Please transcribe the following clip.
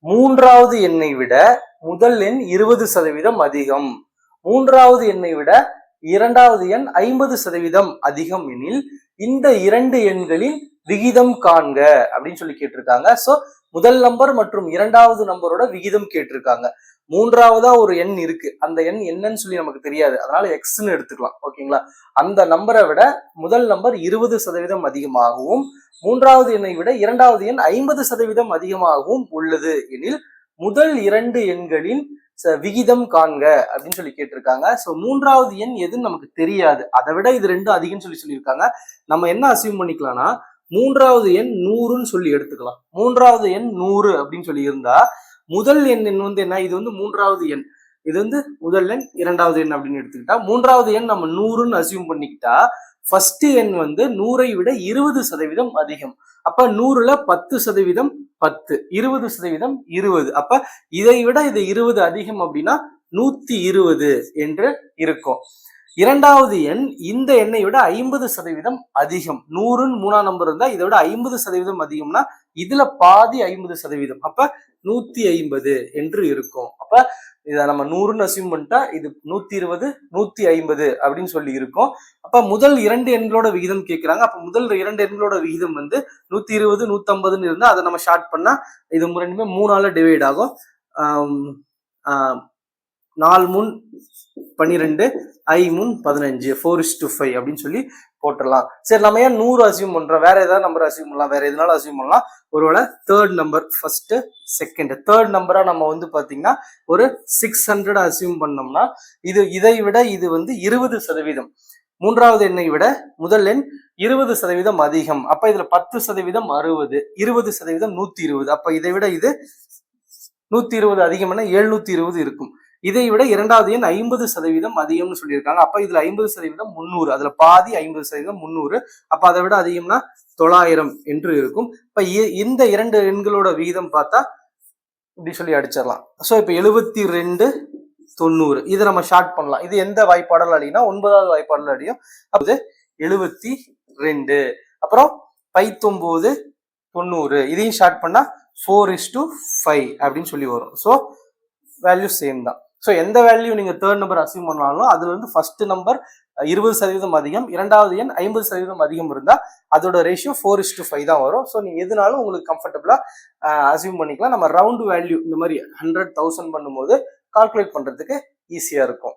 மூன்றாவது எண்ணை விட முதல் எண் 20% அதிகம். மூன்றாவது எண்ணை விட இரண்டாவது எண் 50% அதிகம் எனில் இந்த இரண்டு எண்களின் விகிதம் காண்க அப்படின்னு சொல்லி கேட்டிருக்காங்க. சோ முதல் நம்பர் மற்றும் இரண்டாவது நம்பரோட விகிதம் கேட்டிருக்காங்க. மூன்றாவதா ஒரு எண் இருக்கு, அந்த எண் என்னன்னு சொல்லி நமக்கு தெரியாது, அதனால எக்ஸ்ன்னு எடுத்துக்கலாம். ஓகேங்களா? அந்த நம்பரை விட முதல் நம்பர் 20% அதிகமாகவும் மூன்றாவது எண்ணை விட இரண்டாவது எண் 50% அதிகமாகவும் உள்ளது எனில் முதல் இரண்டு எண்களின் விகிதம் காண்க அப்படின்னு சொல்லி கேட்டிருக்காங்க. சோ மூன்றாவது எண் எதுன்னு நமக்கு தெரியாது, அதை விட இது ரெண்டும் அதிகம்னு சொல்லியிருக்காங்க. நம்ம என்ன அசியூம் பண்ணிக்கலாம்னா மூன்றாவது எண் 100ன்னு சொல்லி எடுத்துக்கலாம். மூன்றாவது எண் 100 அப்படின்னு சொல்லி இருந்தா முதல் எண் வந்து என்ன, இது வந்து மூன்றாவது எண், இது வந்து முதல் எண் இரண்டாவது எண் அப்படின்னு எடுத்துக்கிட்டா மூன்றாவது எண் நம்ம 100ன்னு அசியூம் பண்ணிக்கிட்டா ஃபர்ஸ்ட் எண் வந்து 100ஐ விட 20% அதிகம். அப்ப 100ல 10% 10, 20% 20. அப்ப இதை விட இது 20 அதிகம் அப்படின்னா 120 என்று இருக்கும். இரண்டாவது எண் இந்த எண்ணை விட 50% அதிகம். 100ன்னு மூணாம் நம்பர் இருந்தா இதை விட 50% அதிகம்னா இதுல பாதி 50%, அப்ப 150 என்று இருக்கும். அப்ப இதை நம்ம 100ன்னு அசியூம் பண்ணிட்டா இது 120 150 அப்படின்னு சொல்லி இருக்கும். அப்ப முதல் இரண்டு எண்களோட விகிதம் கேட்கிறாங்க. அப்ப முதல் இரண்டு எண்களோட விகிதம் வந்து 120 150ன்னு இருந்தா அதை நம்ம ஷார்ட் பண்ணா இது ரெண்டுமே 3ஆல டிவைட் ஆகும். 4 முன் 12 ஐ முன் 15 4:5 அப்படின்னு சொல்லி போட்டுடலாம். சரி, நம்ம ஏன் 100 அசியூம் பண்றோம், வேற ஏதாவது நம்பர் அசியூம் பண்ணலாம், வேற எதனால அசியூம் பண்ணலாம். ஒருவேளை third number first second third நம்பரா நம்ம வந்து பாத்தீங்கன்னா ஒரு 600 அசியூம் பண்ணோம்னா இதை விட இது வந்து 20%, மூன்றாவது எண்ணை விட முதல் எண் 20% அதிகம். அப்ப இதுல 10% 60, 20% 120. அப்ப இதை விட இது 120 அதிகம்னா 720 இருக்கும். இதை விட இரண்டாவது எண் 50% அதிகம்னு சொல்லியிருக்காங்க. அப்ப இதுல 50% 300, அதுல பாதி 50% 300. அப்ப அதை விட அதிகம்னா 900 என்று இருக்கும். இப்ப இந்த இரண்டு எண்களோட விகிதம் பார்த்தா இப்படி சொல்லி அடிச்சிடலாம். சோ இப்ப 72 90 இதை நம்ம ஷார்ட் பண்ணலாம். இது எந்த வாய்ப்பாடல் அடினா 9வது வாய்ப்பாடல் அடியும். அப்போ 72, அப்புறம் 19 90 இதையும் ஷார்ட் பண்ணா 4:5 அப்படின்னு சொல்லி வரும். ஸோ வேல்யூ சேம் தான். ஸோ எந்த வேல்யூ நீங்க தேர்ட் நம்பர் அசியூம் பண்ணாலும் அதுல இருந்து ஃபர்ஸ்ட் நம்பர் 20% அதிகம், இரண்டாவது எண் 50% அதிகம் இருந்தா அதோட ரேஷியோ 4:5 தான் வரும். ஸோ நீங்க எதுனாலும் உங்களுக்கு கம்ஃபர்டபுளா அசியூம் பண்ணிக்கலாம். நம்ம ரவுண்ட் வேல்யூ இந்த மாதிரி 100,000 பண்ணும்போது கால்குலேட் பண்றதுக்கு ஈஸியா இருக்கும்.